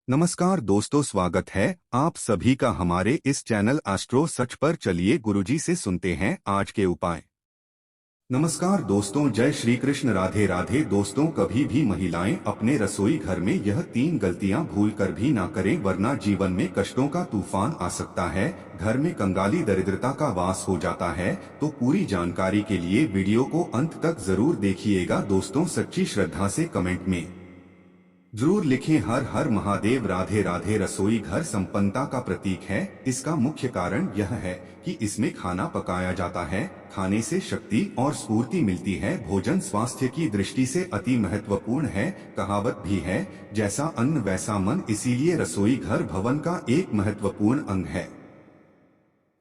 नमस्कार दोस्तों, स्वागत है आप सभी का हमारे इस चैनल एस्ट्रो सच पर। चलिए गुरुजी से सुनते हैं आज के उपाय। नमस्कार दोस्तों, जय श्री कृष्ण, राधे राधे। दोस्तों, कभी भी महिलाएं अपने रसोई घर में यह 3 गलतियां भूल कर भी ना करें, वरना जीवन में कष्टों का तूफान आ सकता है। घर में कंगाली दरिद्रता का वास हो जाता है। तो पूरी जानकारी के लिए वीडियो को अंत तक जरूर देखिएगा। दोस्तों, सच्ची श्रद्धा से कमेंट में जरूर लिखें हर हर महादेव, राधे राधे। रसोई घर संपन्नता का प्रतीक है। इसका मुख्य कारण यह है कि इसमें खाना पकाया जाता है। खाने से शक्ति और स्फूर्ति मिलती है। भोजन स्वास्थ्य की दृष्टि से अति महत्वपूर्ण है। कहावत भी है, जैसा अन्न वैसा मन, इसीलिए रसोई घर भवन का एक महत्वपूर्ण अंग है।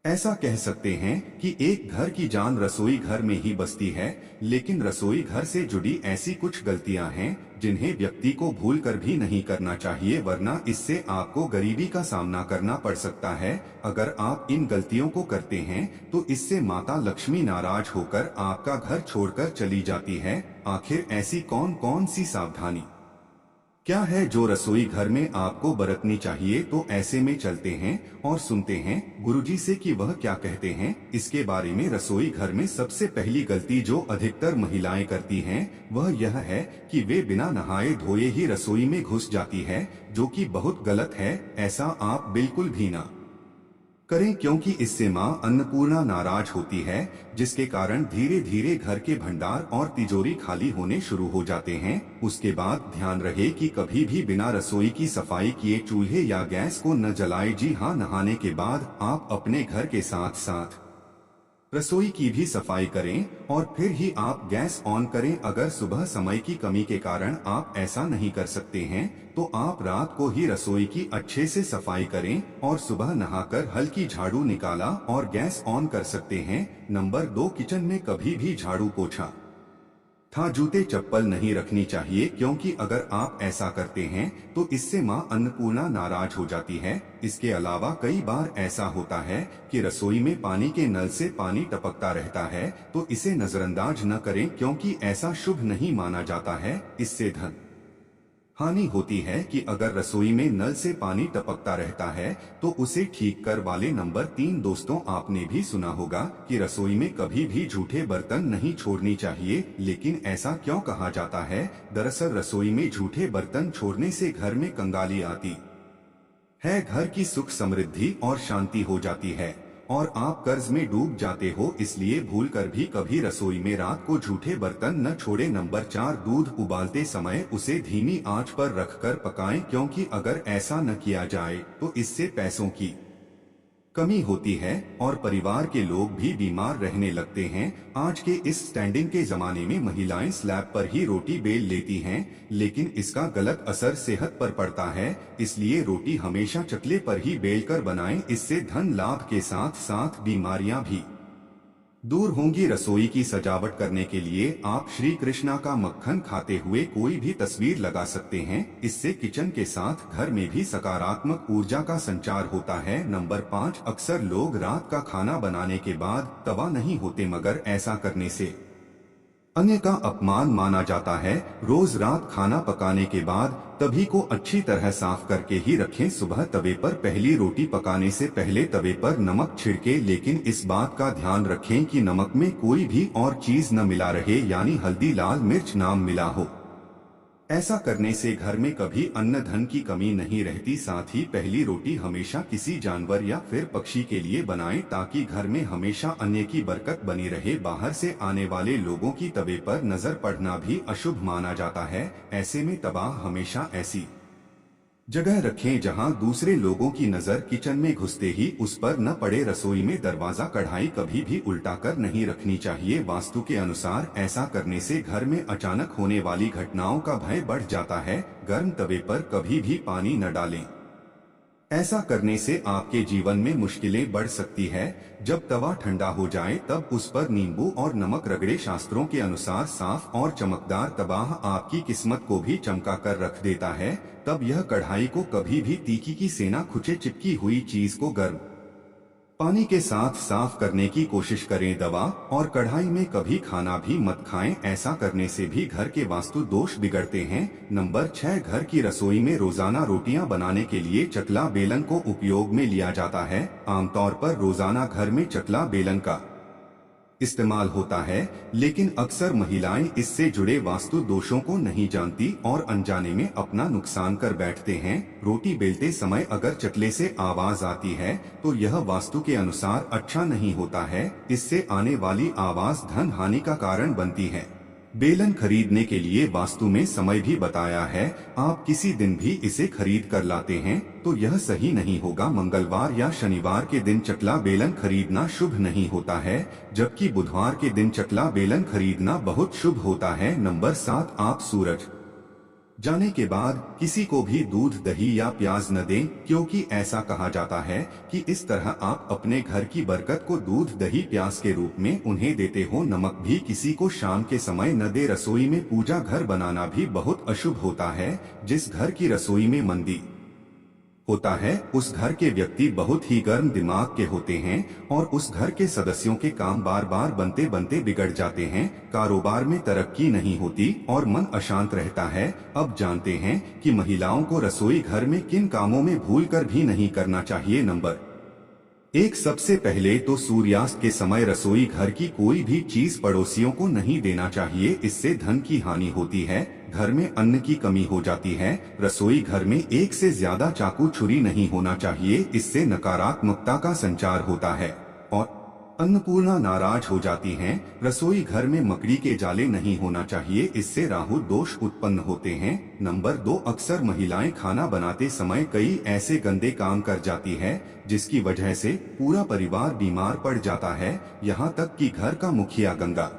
ऐसा कह सकते हैं कि एक घर की जान रसोई घर में ही बसती है। लेकिन रसोई घर से जुड़ी ऐसी कुछ गलतियां हैं जिन्हें व्यक्ति को भूल कर भी नहीं करना चाहिए, वरना इससे आपको गरीबी का सामना करना पड़ सकता है। अगर आप इन गलतियों को करते हैं तो इससे माता लक्ष्मी नाराज होकर आपका घर छोड़कर चली जाती है। आखिर ऐसी कौन कौन सी सावधानी क्या है जो रसोई घर में आपको बरतनी चाहिए? तो ऐसे में चलते हैं और सुनते हैं गुरुजी से कि वह क्या कहते हैं इसके बारे में। रसोई घर में सबसे पहली गलती जो अधिकतर महिलाएं करती हैं वह यह है कि वे बिना नहाए धोए ही रसोई में घुस जाती है, जो कि बहुत गलत है। ऐसा आप बिल्कुल भी ना करें, क्योंकि इससे मां अन्नपूर्णा नाराज होती है, जिसके कारण धीरे धीरे घर के भंडार और तिजोरी खाली होने शुरू हो जाते हैं। उसके बाद ध्यान रहे कि कभी भी बिना रसोई की सफाई किए चूल्हे या गैस को न जलाएं। जी हाँ, नहाने के बाद आप अपने घर के साथ साथ रसोई की भी सफाई करें और फिर ही आप गैस ऑन करें। अगर सुबह समय की कमी के कारण आप ऐसा नहीं कर सकते हैं तो आप रात को ही रसोई की अच्छे से सफाई करें और सुबह नहाकर हल्की झाड़ू निकाला और गैस ऑन कर सकते हैं। नंबर 2, किचन में कभी भी झाड़ू पोछा था जूते चप्पल नहीं रखनी चाहिए, क्योंकि अगर आप ऐसा करते हैं तो इससे मां अन्नपूर्णा नाराज हो जाती है। इसके अलावा कई बार ऐसा होता है कि रसोई में पानी के नल से पानी टपकता रहता है, तो इसे नजरअंदाज न करें, क्योंकि ऐसा शुभ नहीं माना जाता है। इससे धन हानि होती है कि अगर रसोई में नल से पानी टपकता रहता है तो उसे ठीक कर वाले। नंबर 3, दोस्तों, आपने भी सुना होगा कि रसोई में कभी भी जूठे बर्तन नहीं छोड़नी चाहिए। लेकिन ऐसा क्यों कहा जाता है? दरअसल रसोई में जूठे बर्तन छोड़ने से घर में कंगाली आती है, घर की सुख समृद्धि और शांति हो जाती है और आप कर्ज में डूब जाते हो। इसलिए भूल कर भी कभी रसोई में रात को जूठे बर्तन न छोड़े। नंबर 4, दूध उबालते समय उसे धीमी आंच पर रखकर पकाएं, क्योंकि अगर ऐसा न किया जाए तो इससे पैसों की कमी होती है और परिवार के लोग भी बीमार रहने लगते हैं। आज के इस स्टैंडिंग के जमाने में महिलाएं स्लैब पर ही रोटी बेल लेती हैं, लेकिन इसका गलत असर सेहत पर पड़ता है। इसलिए रोटी हमेशा चकले पर ही बेलकर बनाएं। इससे धन लाभ के साथ साथ बीमारियां भी दूर होंगी। रसोई की सजावट करने के लिए आप श्री कृष्णा का मक्खन खाते हुए कोई भी तस्वीर लगा सकते हैं। इससे किचन के साथ घर में भी सकारात्मक ऊर्जा का संचार होता है। नंबर 5, अक्सर लोग रात का खाना बनाने के बाद तवा नहीं होते, मगर ऐसा करने से अन्य का अपमान माना जाता है। रोज रात खाना पकाने के बाद तभी को अच्छी तरह साफ करके ही रखें। सुबह तवे पर पहली रोटी पकाने से पहले तवे पर नमक छिड़के, लेकिन इस बात का ध्यान रखें कि नमक में कोई भी और चीज न मिला रहे, यानी हल्दी लाल मिर्च ना मिला हो। ऐसा करने से घर में कभी अन्न धन की कमी नहीं रहती। साथ ही पहली रोटी हमेशा किसी जानवर या फिर पक्षी के लिए बनाएं, ताकि घर में हमेशा अन्न की बरकत बनी रहे। बाहर से आने वाले लोगों की तवे पर नजर पड़ना भी अशुभ माना जाता है। ऐसे में तबाह हमेशा ऐसी जगह रखें जहां दूसरे लोगों की नजर किचन में घुसते ही उस पर न पड़े। रसोई में दरवाजा कढ़ाई कभी भी उल्टा कर नहीं रखनी चाहिए। वास्तु के अनुसार ऐसा करने से घर में अचानक होने वाली घटनाओं का भय बढ़ जाता है। गर्म तवे पर कभी भी पानी न डालें, ऐसा करने से आपके जीवन में मुश्किलें बढ़ सकती है। जब तवा ठंडा हो जाए तब उस पर नींबू और नमक रगड़े। शास्त्रों के अनुसार साफ और चमकदार तवा आपकी किस्मत को भी चमका कर रख देता है। तब यह कढ़ाई को कभी भी तीखी की सेना खुचे चिपकी हुई चीज को गर्म पानी के साथ साफ करने की कोशिश करें। दवा और कढ़ाई में कभी खाना भी मत खाएं, ऐसा करने से भी घर के वास्तु दोष बिगड़ते हैं। नंबर 6, घर की रसोई में रोजाना रोटियां बनाने के लिए चकला बेलन को उपयोग में लिया जाता है। आमतौर पर रोजाना घर में चकला बेलन का इस्तेमाल होता है, लेकिन अक्सर महिलाएं इससे जुड़े वास्तु दोषों को नहीं जानती और अनजाने में अपना नुकसान कर बैठते हैं। रोटी बेलते समय अगर चकले से आवाज आती है तो यह वास्तु के अनुसार अच्छा नहीं होता है। इससे आने वाली आवाज धन हानि का कारण बनती है। बेलन खरीदने के लिए वास्तु में समय भी बताया है। आप किसी दिन भी इसे खरीद कर लाते हैं तो यह सही नहीं होगा। मंगलवार या शनिवार के दिन चकला बेलन खरीदना शुभ नहीं होता है, जबकि बुधवार के दिन चकला बेलन खरीदना बहुत शुभ होता है। नंबर 7, आप सूरज जाने के बाद किसी को भी दूध, दही या प्याज न दें, क्योंकि ऐसा कहा जाता है कि इस तरह आप अपने घर की बरकत को दूध, दही, प्याज के रूप में उन्हें देते हो। नमक भी किसी को शाम के समय न दे। रसोई में पूजा घर बनाना भी बहुत अशुभ होता है। जिस घर की रसोई में मंदी होता है उस घर के व्यक्ति बहुत ही गर्म दिमाग के होते हैं और उस घर के सदस्यों के काम बार बार बनते बनते बिगड़ जाते हैं। कारोबार में तरक्की नहीं होती और मन अशांत रहता है। अब जानते हैं कि महिलाओं को रसोई घर में किन कामों में भूलकर भी नहीं करना चाहिए। नंबर 1, सबसे पहले तो सूर्यास्त के समय रसोई घर की कोई भी चीज पड़ोसियों को नहीं देना चाहिए। इससे धन की हानि होती है, घर में अन्न की कमी हो जाती है। रसोई घर में एक से ज्यादा चाकू, छुरी नहीं होना चाहिए। इससे नकारात्मकता का संचार होता है और अन्नपूर्णा नाराज हो जाती हैं। रसोई घर में मकड़ी के जाले नहीं होना चाहिए, इससे राहु दोष उत्पन्न होते हैं। नंबर 2, अक्सर महिलाएं खाना बनाते समय कई ऐसे गंदे काम कर जाती है जिसकी वजह से पूरा परिवार बीमार पड़ जाता है, यहाँ तक कि घर का मुखिया गंगा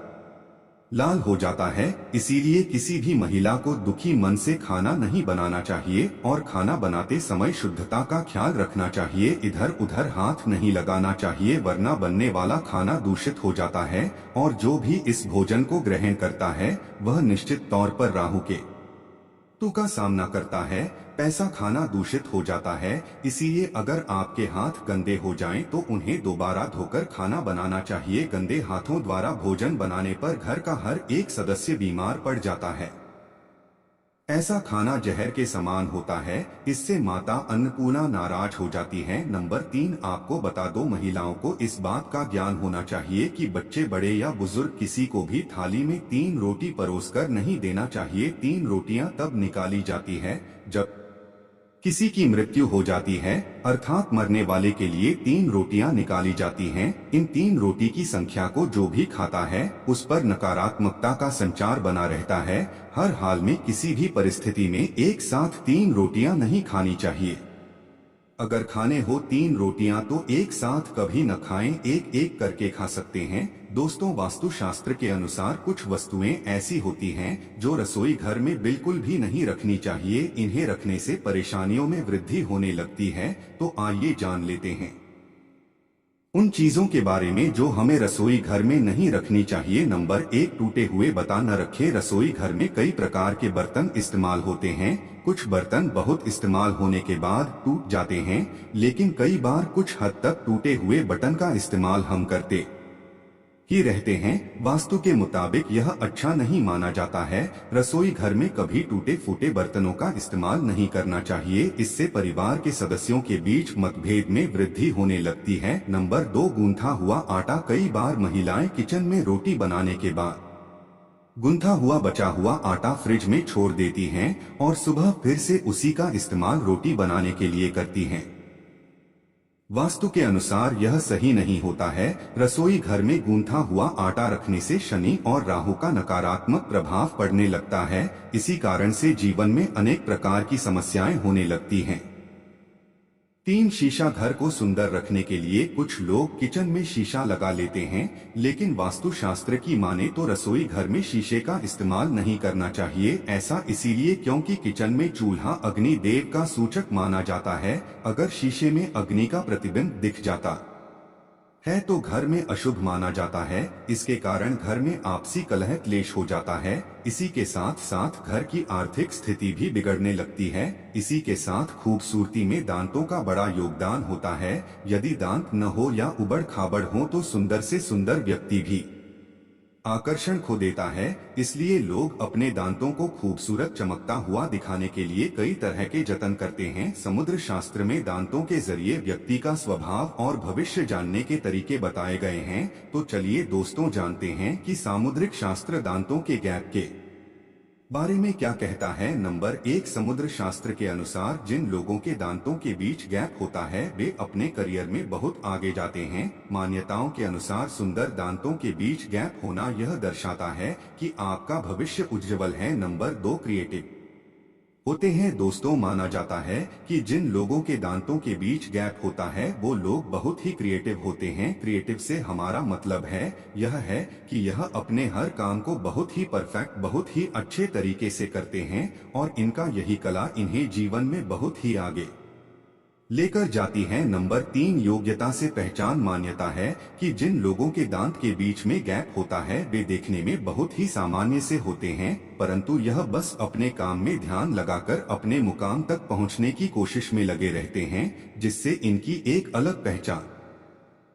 लाल हो जाता है। इसीलिए किसी भी महिला को दुखी मन से खाना नहीं बनाना चाहिए और खाना बनाते समय शुद्धता का ख्याल रखना चाहिए। इधर उधर हाथ नहीं लगाना चाहिए, वरना बनने वाला खाना दूषित हो जाता है और जो भी इस भोजन को ग्रहण करता है वह निश्चित तौर पर राहु के तू का सामना करता है। पैसा खाना दूषित हो जाता है, इसीलिए अगर आपके हाथ गंदे हो जाएं तो उन्हें दोबारा धोकर खाना बनाना चाहिए। गंदे हाथों द्वारा भोजन बनाने पर घर का हर एक सदस्य बीमार पड़ जाता है। ऐसा खाना जहर के समान होता है, इससे माता अन्नपूर्णा नाराज हो जाती है। नंबर 3, आपको बता दो, महिलाओं को इस बात का ज्ञान होना चाहिए कि बच्चे, बड़े या बुजुर्ग किसी को भी थाली में 3 रोटी परोसकर नहीं देना चाहिए। 3 रोटियां तब निकाली जाती है जब किसी की मृत्यु हो जाती है, अर्थात मरने वाले के लिए 3 रोटियां निकाली जाती हैं। इन 3 रोटी की संख्या को जो भी खाता है उस पर नकारात्मकता का संचार बना रहता है। हर हाल में किसी भी परिस्थिति में एक साथ 3 रोटियां नहीं खानी चाहिए। अगर खाने हो 3 रोटियां तो एक साथ कभी न खाएं, एक एक करके खा सकते हैं। दोस्तों, वास्तु शास्त्र के अनुसार कुछ वस्तुएं ऐसी होती हैं जो रसोई घर में बिल्कुल भी नहीं रखनी चाहिए। इन्हें रखने से परेशानियों में वृद्धि होने लगती है। तो आइए जान लेते हैं उन चीजों के बारे में जो हमें रसोई घर में नहीं रखनी चाहिए। नंबर 1, टूटे हुए बर्तन न रखें। रसोई घर में कई प्रकार के बर्तन इस्तेमाल होते हैं। कुछ बर्तन बहुत इस्तेमाल होने के बाद टूट जाते हैं, लेकिन कई बार कुछ हद तक टूटे हुए बर्तन का इस्तेमाल हम करते ही रहते हैं। वास्तु के मुताबिक यह अच्छा नहीं माना जाता है। रसोई घर में कभी टूटे फूटे बर्तनों का इस्तेमाल नहीं करना चाहिए। इससे परिवार के सदस्यों के बीच मतभेद में वृद्धि होने लगती है। नंबर 2, गूंथा हुआ आटा। कई बार महिलाएं किचन में रोटी बनाने के बाद गूंथा हुआ बचा हुआ आटा फ्रिज में छोड़ देती हैं और सुबह फिर से उसी का इस्तेमाल रोटी बनाने के लिए करती हैं। वास्तु के अनुसार यह सही नहीं होता है। रसोई घर में गूंथा हुआ आटा रखने से शनि और राहु का नकारात्मक प्रभाव पड़ने लगता है। इसी कारण से जीवन में अनेक प्रकार की समस्याएं होने लगती हैं। 3, शीशा। घर को सुंदर रखने के लिए कुछ लोग किचन में शीशा लगा लेते हैं, लेकिन वास्तु शास्त्र की माने तो रसोई घर में शीशे का इस्तेमाल नहीं करना चाहिए। ऐसा इसीलिए क्योंकि किचन में चूल्हा अग्नि देव का सूचक माना जाता है। अगर शीशे में अग्नि का प्रतिबिंब दिख जाता है तो घर में अशुभ माना जाता है। इसके कारण घर में आपसी कलह क्लेश हो जाता है। इसी के साथ साथ घर की आर्थिक स्थिति भी बिगड़ने लगती है। इसी के साथ खूबसूरती में दांतों का बड़ा योगदान होता है। यदि दांत न हो या उबड़ खाबड़ हो तो सुंदर से सुंदर व्यक्ति भी आकर्षण खो देता है। इसलिए लोग अपने दांतों को खूबसूरत चमकता हुआ दिखाने के लिए कई तरह के जतन करते हैं। समुद्र शास्त्र में दांतों के जरिए व्यक्ति का स्वभाव और भविष्य जानने के तरीके बताए गए हैं। तो चलिए दोस्तों जानते हैं कि सामुद्रिक शास्त्र दांतों के गैप के बारे में क्या कहता है। नंबर 1, समुद्र शास्त्र के अनुसार जिन लोगों के दांतों के बीच गैप होता है वे अपने करियर में बहुत आगे जाते हैं। मान्यताओं के अनुसार सुंदर दांतों के बीच गैप होना यह दर्शाता है कि आपका भविष्य उज्जवल है। नंबर 2, क्रिएटिव होते हैं। दोस्तों माना जाता है कि जिन लोगों के दांतों के बीच गैप होता है वो लोग बहुत ही क्रिएटिव होते हैं। क्रिएटिव से हमारा मतलब है यह है कि यह अपने हर काम को बहुत ही परफेक्ट, बहुत ही अच्छे तरीके से करते हैं और इनका यही कला इन्हें जीवन में बहुत ही आगे लेकर जाती है। नंबर 3, योग्यता से पहचान। मान्यता है कि जिन लोगों के दांत के बीच में गैप होता है वे देखने में बहुत ही सामान्य से होते हैं, परंतु यह बस अपने काम में ध्यान लगाकर अपने मुकाम तक पहुंचने की कोशिश में लगे रहते हैं, जिससे इनकी एक अलग पहचान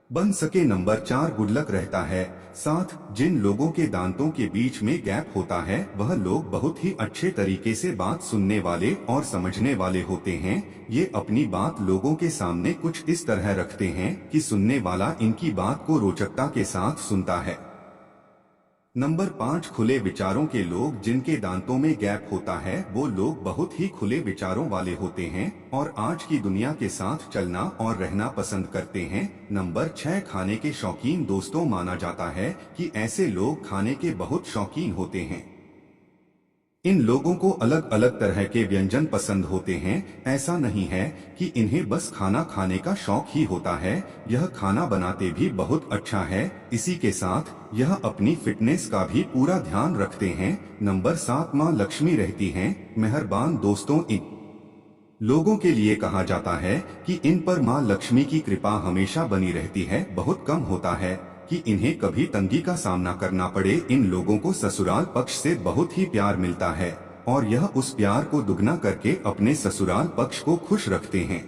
बन सके। नंबर 4, गुडलक रहता है। 7, जिन लोगों के दांतों के बीच में गैप होता है वह लोग बहुत ही अच्छे तरीके से बात सुनने वाले और समझने वाले होते हैं। ये अपनी बात लोगों के सामने कुछ इस तरह रखते हैं कि सुनने वाला इनकी बात को रोचकता के साथ सुनता है। नंबर 5, खुले विचारों के लोग। जिनके दांतों में गैप होता है वो लोग बहुत ही खुले विचारों वाले होते हैं और आज की दुनिया के साथ चलना और रहना पसंद करते हैं। नंबर 6, खाने के शौकीन। दोस्तों माना जाता है कि ऐसे लोग खाने के बहुत शौकीन होते हैं। इन लोगों को अलग अलग तरह के व्यंजन पसंद होते हैं। ऐसा नहीं है कि इन्हें बस खाना खाने का शौक ही होता है, यह खाना बनाते भी बहुत अच्छा है। इसी के साथ यह अपनी फिटनेस का भी पूरा ध्यान रखते हैं। नंबर 7, माँ लक्ष्मी रहती हैं, मेहरबान। दोस्तों इन लोगों के लिए कहा जाता है कि इन पर माँ लक्ष्मी की कृपा हमेशा बनी रहती है। बहुत कम होता है कि इन्हें कभी तंगी का सामना करना पड़े। इन लोगों को ससुराल पक्ष से बहुत ही प्यार मिलता है और यह उस प्यार को दुगना करके अपने ससुराल पक्ष को खुश रखते हैं।